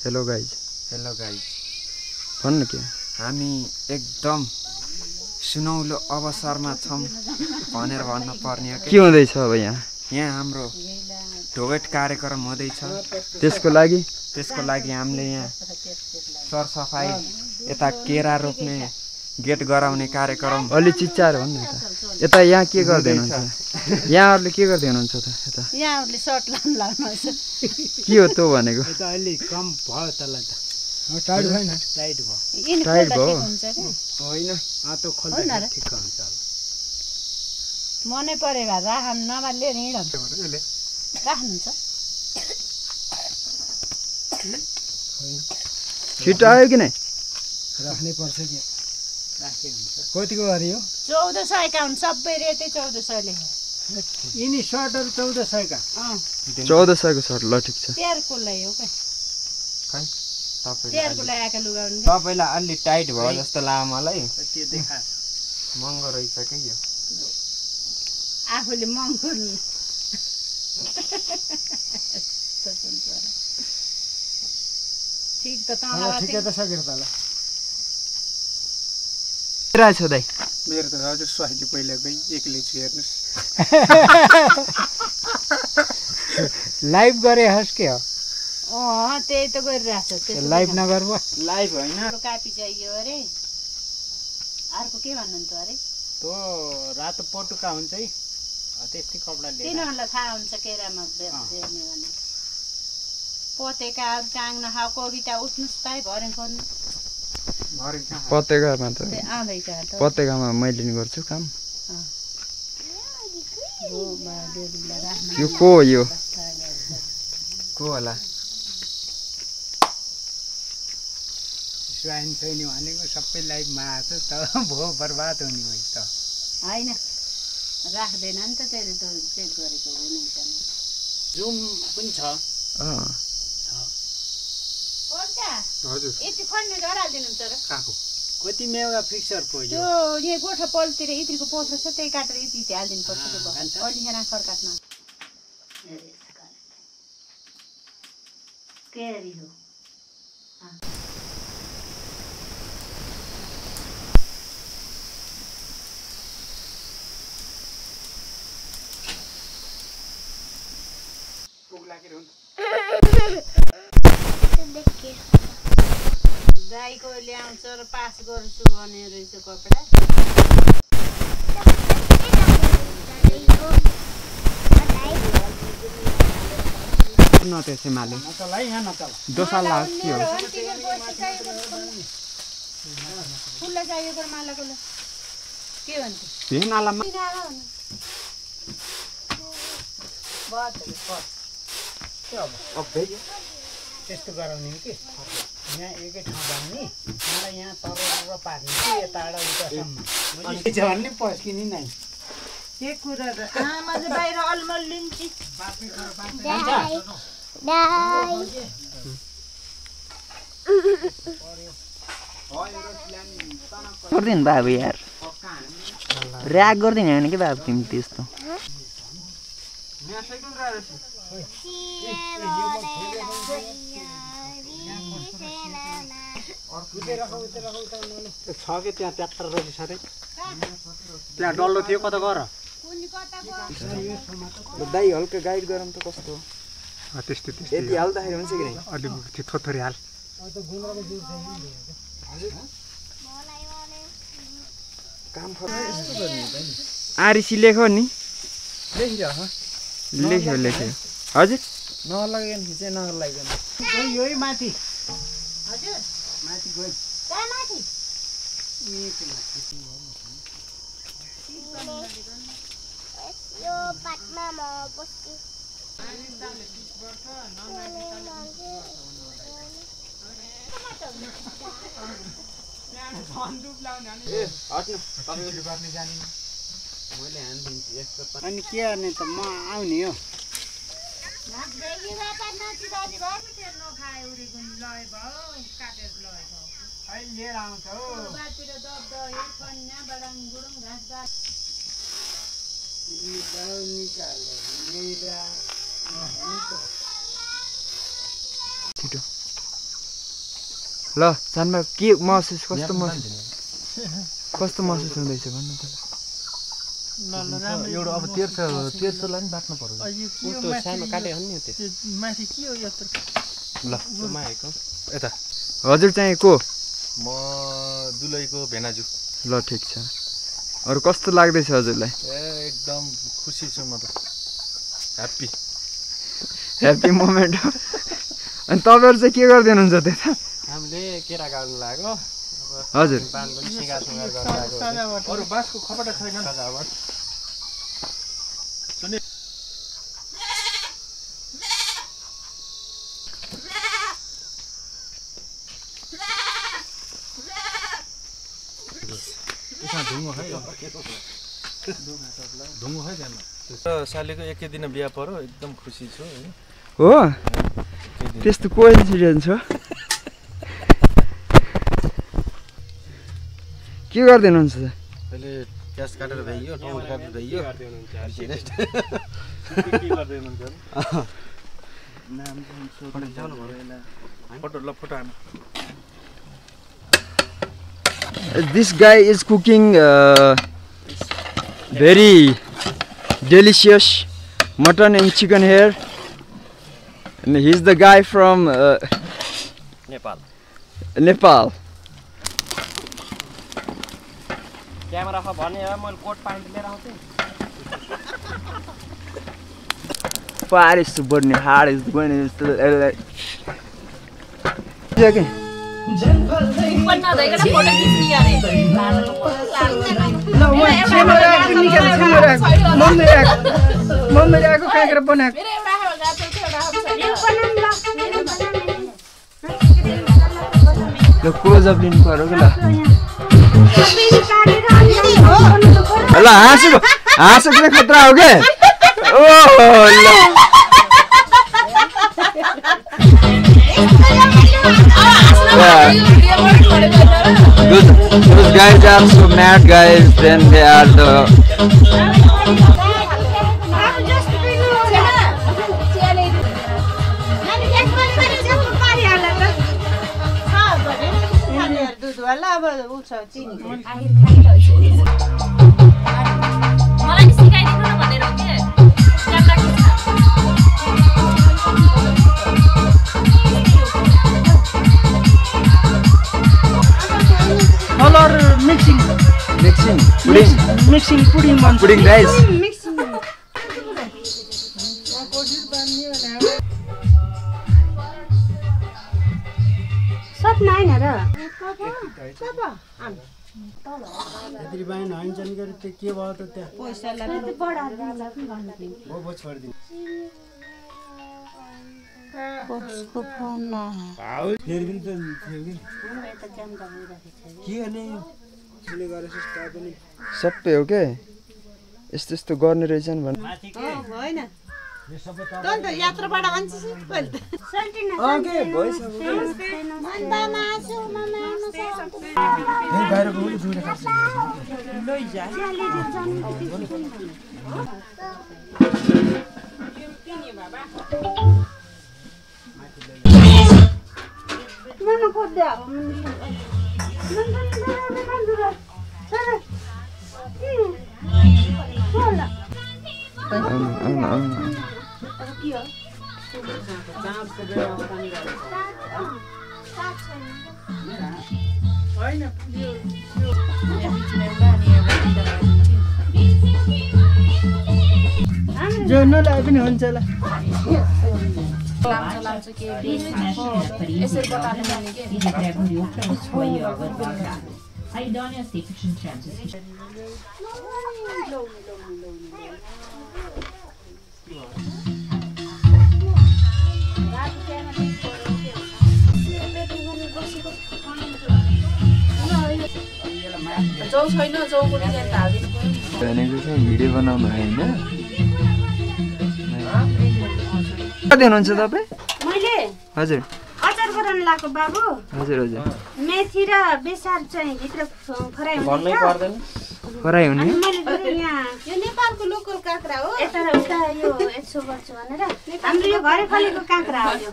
Hello guys भन्नु के हामी एकदम सुनौलो अवसरमा छौं भनेर भन्न पर्ने हो। के हुँदैछ अब यहाँ हाम्रो ढोगेट कार्यक्रम हुँदैछ। त्यसको लागि हामीले यहाँ सरसफाई यता केरा रोप्ने गेट गराउने कार्यक्रम अलि चिच्चाएर भन्नु त। यता यहाँ के गर्दै हुनुहुन्छ? यहाँहरूले के गर्दै हुनुहुन्छ त? यता यहाँहरूले सर्ट लाउनुहुन्छ के हो त भनेको? यता अलि कम भयो तल त टाइट भएन टाइट भयो टाइट भयो होइन आतो खोल्दा ठिक हुन्छ अब मनै परे भए राख्नु नभए हिँड राख्नुहुन्छ छिटो आयो कि नै? राख्नै पर्छ कि राखे हुन्छ। कतिको गरी हो? 1400 का हुन् सबै रेटै 1400 ले। यिनी सर्टहरु 1400 का 1400 को सर्ट ल ठिक छ। तेरको लै हो के खै तेरको लै आका लुगा हुन्। तपाईलाई अलि टाइट भयो जस्तो लाग्यो मलाई। त्यो देखा महँगो रहेछ के यो आफूले महँगो ठीक त तँलाई ठिकै त सकेर त ल रहेछ दाइ मेरो त हजुर स्वास्थ्य पहिलाकै एक्लै छु हेर्नुस् लाइभ गरे हस् के हो? त्यही त गरिरहेछ। लाइभ नगर्बो लाइभ होइन कापी चाहियो अरे अर्को के भन्नुहुन्छ अरे तो रातो पटुका हुन्छ है त्यस्तै कपडा लिएर तिनीहरूलाई थाहा हुन्छ केरामा बेच्ने भने पतेका टाङ्न खाऊ कविता उठ्नुस् पाए भरे गर्नु पत्रिकामा त आँदैका त पत्रिकामा मैले नि गर्छु काम। यो को यो को होला? स्वाइन छैन भनेको सबै लाइभमा आएको त भो बर्बाद हुने भयो त होइन राख्दैन नि त त्यसले त चेक गरेको हुनुहुन्छ नि। जुम पनि छ हजुर यति खन्ने झरालिदिनुहुन्छ र काको कति मेगा फिक्सर पो त्यो यहाँ गोठा पल्तिर इत्रीको पोथ्रो छ त्यही काटेर इति हालिदिनु पर्छ त्यो अलिखेर आँखर काट्न केरी हो दाइको ल्याउँछ र पास गर्छु भने रहेछ कपडा न त्यसै माले नचल है यहाँ नचल दोसा लाग के हो? फुल्ला चाहिएको मालाको ल के भन्छ भेनालामा त्यस्तो गराउने कि यहाँ एकै ठाउँ बाँध्ने मलाई यहाँ तर पार्ने कि यताबाट उतासम्म झर्ने पस्किने नै के कुरा र आमाले बाहिर अलमल लिन्छ गर्दैन बाबु यार र्याग गर्दैन भने के बाबु तिमी त्यस्तो छ कि त्यहाँ ट्र्याक्टर रहेछ साह्रै त्यहाँ डल्लो थियो कता गर दाइ हल्का गाइड गरौँ त कस्तो हो त्यस्तो यति हाल्दाखेरि हुन्छ कि नै? अलिक त्यो थोथोरी हाल काम आरसी लेख्यो नि लेख्यो हजुर नलागेन चाहिँ नलागेन यही माथि हजुर माथि गयो कहाँ माथि यो पाटमा म बस्छु अनि के गर्ने त म आउने हो लिएर आउँछ हो छिटो ल जानमा के महसुस कस्तो महसुस हुँदैछ भन्नु त एउटा अब तेर्सोलाई नि बाट्नु पर्यो त्यो सानो काटे हो नि त्यो माथि के हो यो ल माएको यता हजुर चाहिँ को म दुलैको भेनाजु ल ठिक छ अरु कस्तो लाग्दैछ हजुरलाई एकदम खुसी छु म त ह्याप्पी मोमेन्ट हो अनि तपाईहरु चाहिँ के गर्दै हुनुहुन्छ त्यता हामीले केरा गाड्नु लाग्यो हजुर पान पनि सिंगार सुंगार गर्न लाग्यो अरु बाँसको खपटा छैन सजावट सुने ढुङ्गो है जानमा सालीको एकै दिन बिहा पर्यो एकदम खुसी छु हैन हो त्यस्तो कोइन्सिडेन्स हो के गर्दै हुनुहुन्छ अहिले प्याज काटेर भइयो टमाटर काटेर भइयो के गर्दै हुनुहुन्छ फोटो ल फोटो आमा This guy is cooking very delicious mutton and chicken here, and he's the guy from Nepal. Camera खा भने मैले कोट प्यान्ट लिएर आउँथे Fire is burning hard. Is going to okay. The close up in Parola. Hello, answer the Katra again. Oh, those guys are so mad guys, then they are the color mixing pudding guys. Sub nine र यदि बाइन हैन गरे त्यो के भयो त त्यहाँ पैसालाई पनि बढाएर वो छोड्दिनु कसको फोन न फेरि पनि त के गर्ने यसले गरेछ स्टाफ पनि सबै हो के यस्तो यस्तो गर्ने रहेछन् भन् होइन त यात्राबाट भन्छ पहिले त ओके भइसक्यो मन्दा मासु ममा हे बाहिर गयो दुईले खान्छ लैजा ममा खोज्दै अब जो नलाए पनि हुन्छ ल भनेको चाहिँ भिडियो बनाउनु हैन कति हुनुहुन्छ तपाईँ मैले हजुर अचार बनाउन लाग्यो बाबु हजुर हजुर मेथी र बेसार चाहिँ भित्र फ्राई भन्नै हुन्छ पर्दैन फराइ हुने यो नेपालको लोकल काँक्रा हो यता र उता यो यसो गर्छु भनेर हाम्रो यो घरै फलेको काँक्रा हो यो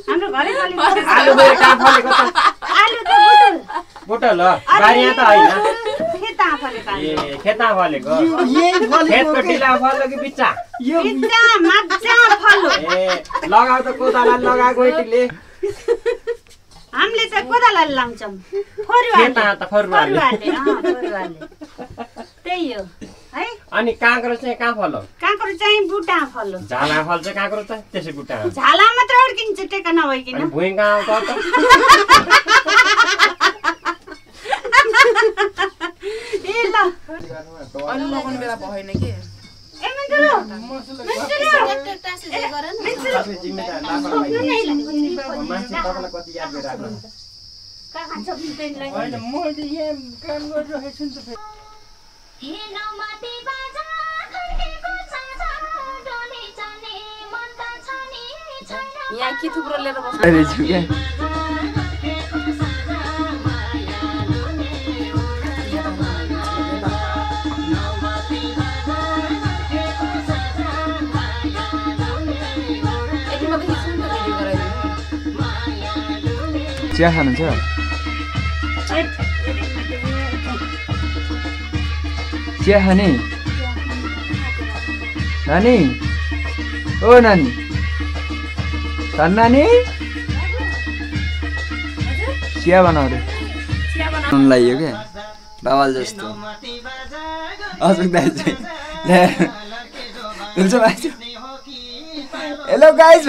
हाम्रो घरै फलेको आलु मेरो कहाँ फलेको त आलु त बुटल हो बारीमा त होइन खेतमा फलेको ए खेतमा फलेको खेतको ढिला फल्यो कि बिच्चा बिच्चा मज्जा फल्यो ए लगाउ त कोदाला लगाएको यतिले हामीले त कोदाला लाउँछौँ खेतमा त फरुवाले त्यही हो है अनि काँक्रो चाहिँ कहाँ फल्यो काँक्रो चाहिँ बुट्टा फल्यो झाला फल्छ काँक्रो त त्यसै बुट्टा झाला मात्र अड्किन्छ टेका नभइकन भुइँ कहाँ आउँछ त ए ल अनि म पनि बेला भएन के ए मन्जुरो मान्छे तपाईँलाई कति याद गरिराख्नु होइन मैले यहाँ काम गरिरहेको छु नि त यहाँ के थुप्रो लिएर बस्नु चिया खानुहुन्छ चिया खाने नानी ओ नानी नानी चिया बनाऊ रे लाग्यो क्या बाबाल जस्तो हजुर दाजु हुन्छ भाइ हेलो गाइज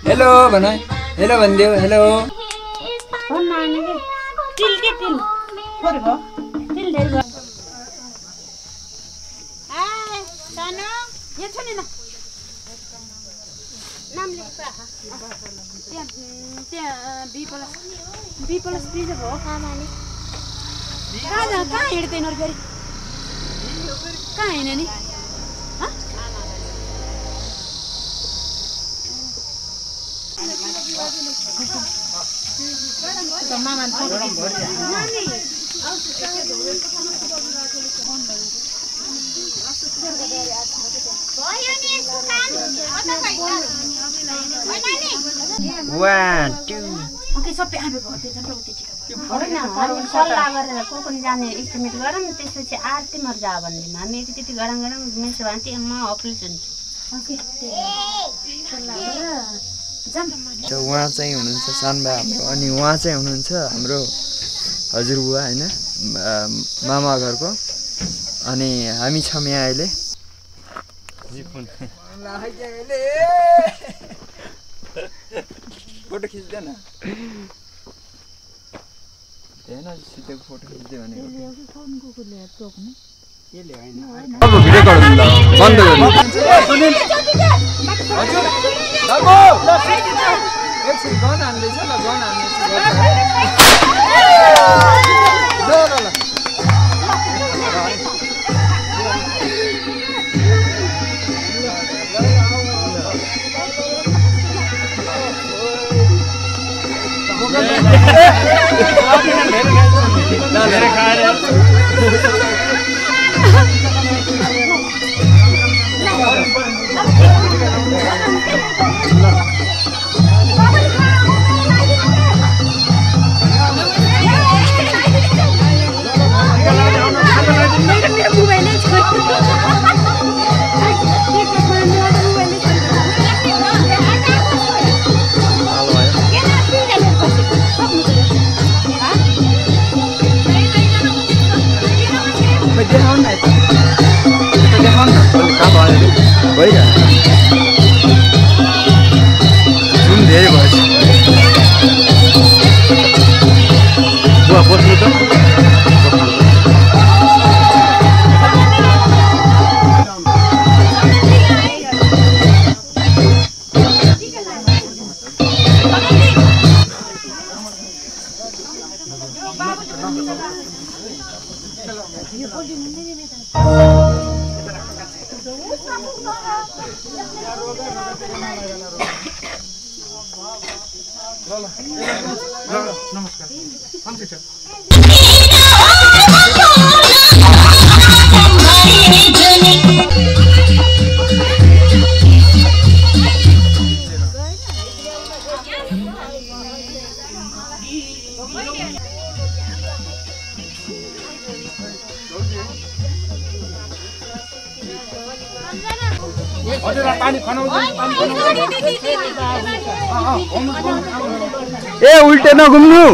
हेलो भन हेलो भनिदेऊ हेलो तिल के तिल थोरै भयो तिल धेरै भयो सानो यो छ नि ल नाम लेख्छ त्यहाँ बी प्लस बी चाहिँ भयो कहाँ हिँड्दै नर फेरि कहाँ हिँड्यो नि सल्लाह गरेर को पनि जाने इस्टिमेट गरौँ त्यसपछि आरतीमा जा भन्दैमा हामी यति गरौँ मिल्छ भने त्यो म हप्लिस हुन्छु उहाँ चाहिँ हुनुहुन्छ सानबा हाम्रो अनि उहाँ चाहिँ हुनुहुन्छ हाम्रो हजुरबुवा होइन मामा घरको अनि हामी छौँ यहाँ अहिले फोटो खिच्दैन हेर्न सिधैको फोटो खिच्दै भनेको अब भिडियो कल बन्द गर्नु हजुर बाबु एकछिन गन हान्दैछ ल गन हान्दैछ जुन धेरै भएछ बस्नु त नमस्कार ए उल्टे नघुम्नु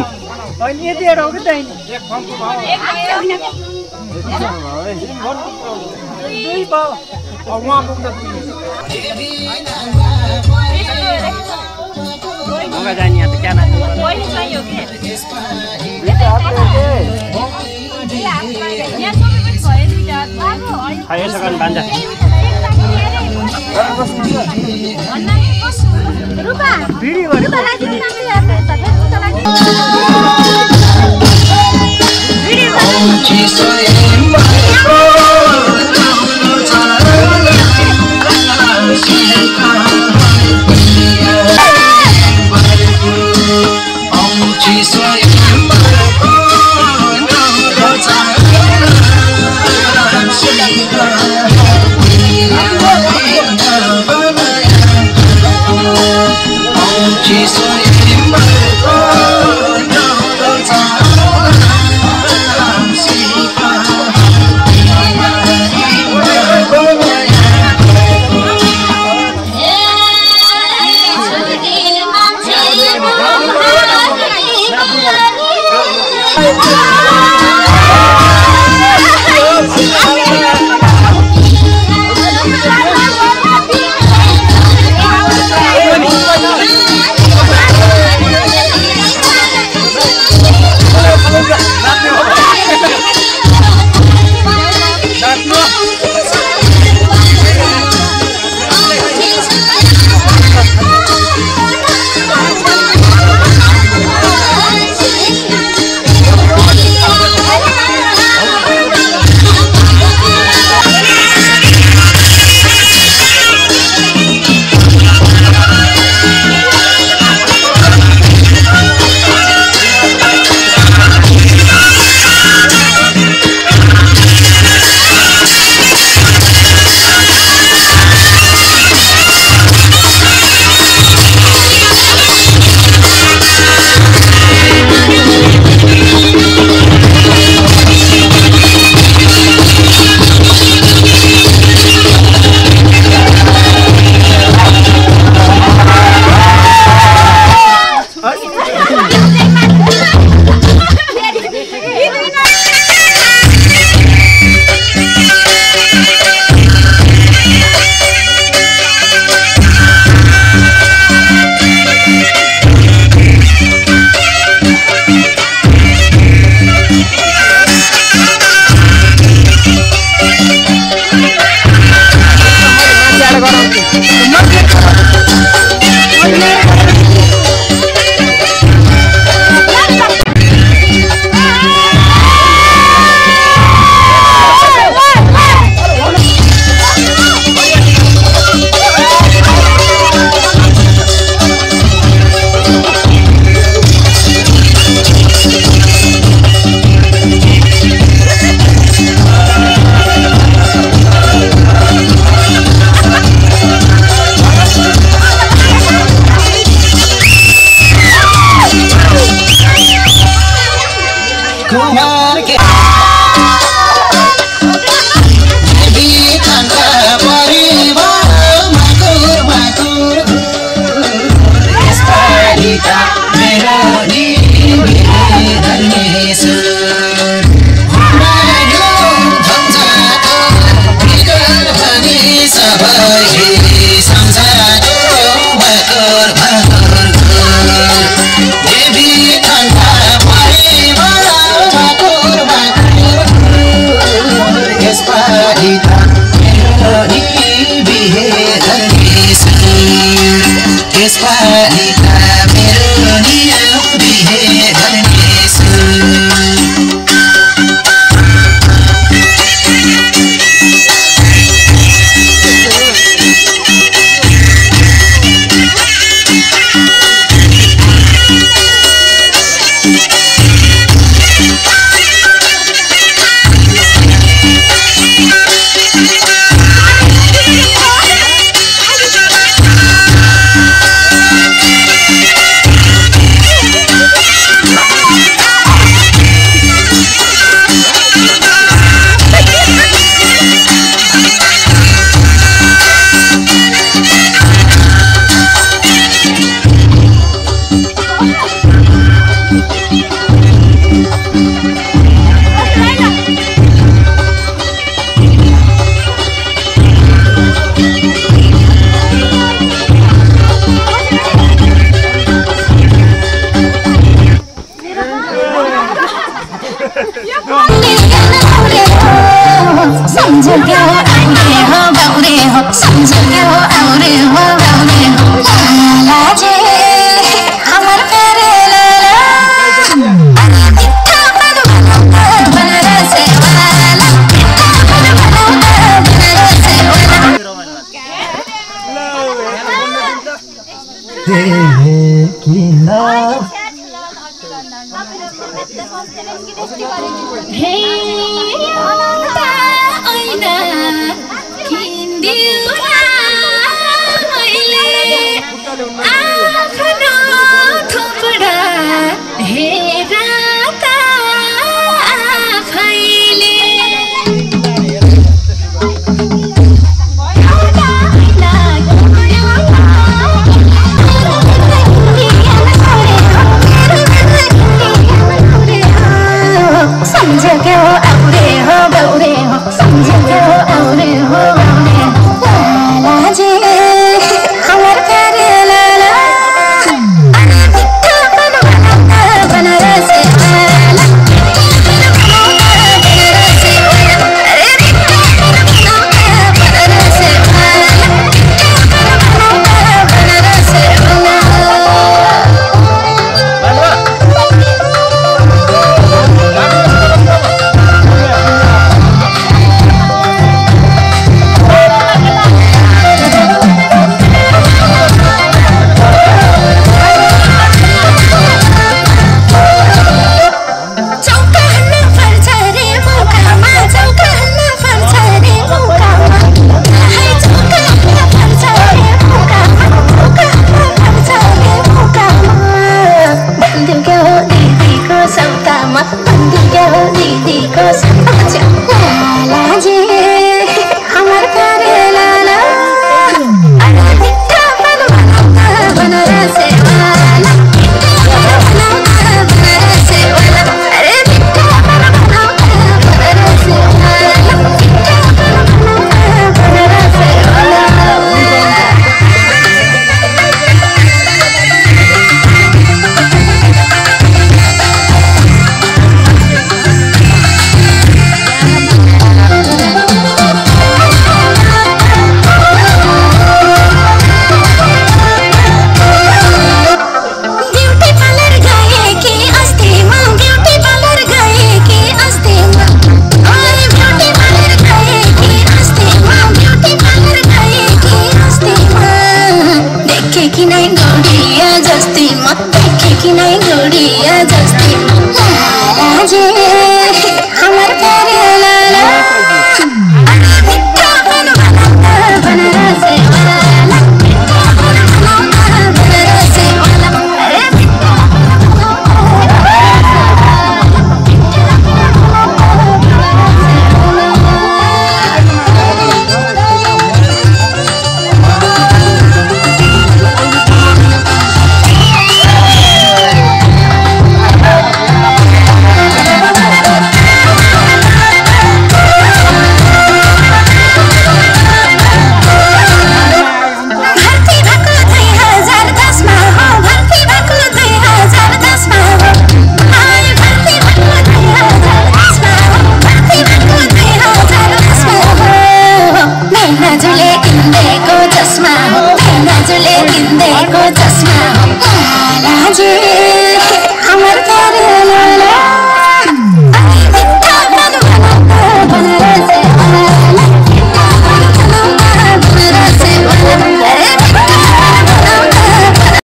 जस्ती